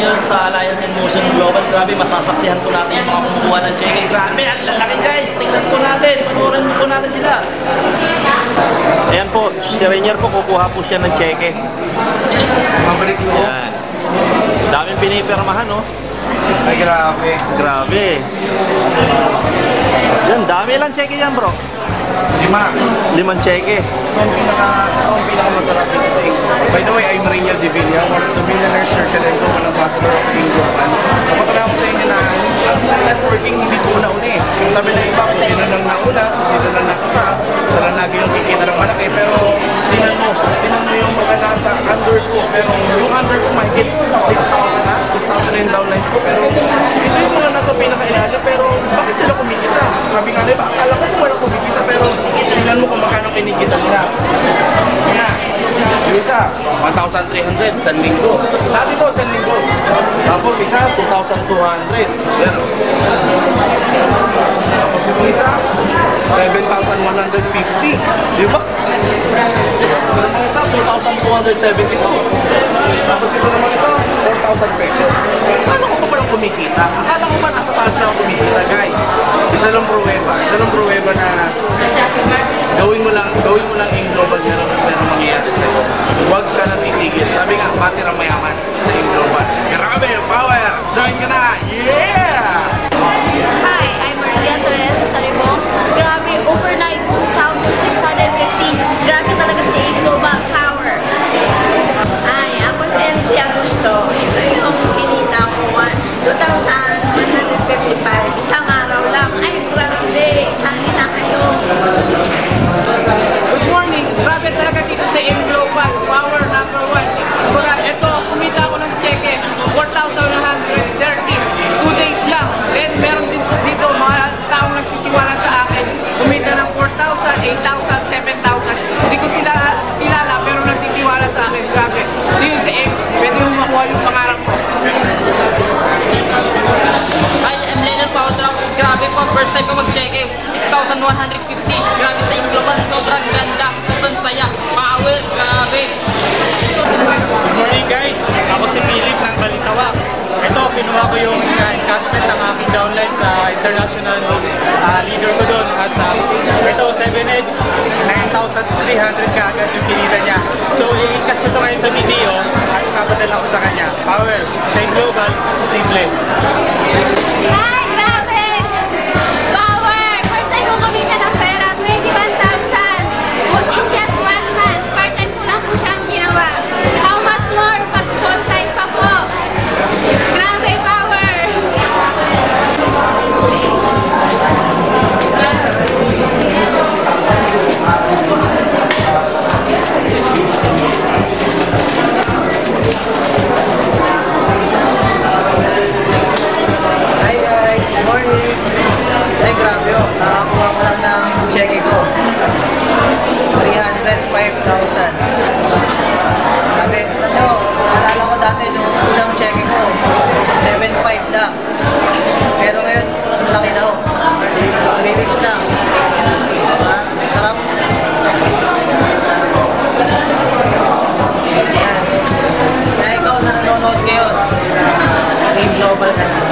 ngayon sa Alliance and Motion Global. Grabe, masasaksihan po natin yung mga kumukuha ng cheque. Grabe, ang lalaki guys. Tingnan po natin. Panoorin po natin sila. Ayan po, si Rainier po, kukuha po siya ng cheque. Ayan. Daming pinipirmahan, no? Ay, grabe. Grabe. Yan, dami lang cheque yan, bro. 5 cheque. Ito ang pinakamasarap dito sa Inglo. By the way, I'm Rainier De Villa, one of the Millionaire Circle and Global Ambassador of Inglo. Kapatala ko sa inyo na ang networking hindi po una-uni. Sabi na iba, kung sino lang nauna, kung sino lang nasa taas, kung sino lang lagi yung kikita ng malaki. Pero tinan mo yung mga nasa under ko. Pero yung under ko mahigit 6,000 na. 6,000 na yung downlines ko. Pero ito yung mga nasa pinaka-ilalim. Pero bakit sila kumikita? Sabi nga nila, akala ko wala kumikita. Pero tingnan mo kung magkano kinikita nila. Yan. Yung isa, 1,300 sa linggo. Dati ito, sa linggo. Tapos isa, 2,200. Yan o. Tapos itong isa, 7,150. Di ba? Itong isa, 2,272. Tapos ito naman isa, 4,000 pesos. Akala ko pa palang kumikita. Akala ko pa nasa taas na ako kumikita, guys. Isa lang pruweba na gawin mo lang Ingloban, meron mangyayari sa'yo. Huwag ka na titigil. Sabi nga, matirang mayaman sa Ingloban. Grabe, power! Join ka na! Yeah! Hi, I'm Maria Teresa Saribong. Grabe, overnight 2,650. Grabe talaga sa Ingloban power. Ay, ako si MC Agusto. Ito yung kinita ko, 2,155. Isang araw lang. Ay, grabe. Saan na kayo? Good morning! Grabe talaga dito sa Ingloban, power number 1. Kaya ito, kumita ako ng cheque, 4,130, 2 days lang. Then meron din dito mga taong nagtitiwala sa akin, kumita ng 4,000, 8,000, 7,000. Hindi ko sila kilala pero nagtitiwala sa akin. Grabe. Dito sa pwede mo makuha yung pangarap ko. Hi, I'm Leonard Paudrap. Grabe po, first time ko mag-cheque. 6,150. Grabe sa Ingloban. Sobrang ganda. Sobrang saya. Power. Grabe. Good morning guys. Ako si Philip ng Balintawak. Ito, pinuha ko yung encashment ng aking downline sa international leader ko doon. At ito, 7H, 9,300 kaagad yung kinita niya. So, i-encash ko ito ngayon sa video at ipapadala ko sa kanya. Power. Sa Global, simple. Ay, grabe! Power! First time ko kumita ng pera, 21,000. Was in just 1 month. Part-time ko lang po siyang ginawa. How much more pag full-time pa po? Grabe, power! Hi guys, good morning. Ay grabe oh, nakakuha ko lang ng cheque ko. 305,000. Grabe, alam nyo, naalala ko dati nung unang cheque ko, 7.5 lang. Pero ngayon, ang laki na oh. 3 weeks na. Diba? Sarap. Yan. Kaya ikaw na nanonood ngayon, Game Global ka na.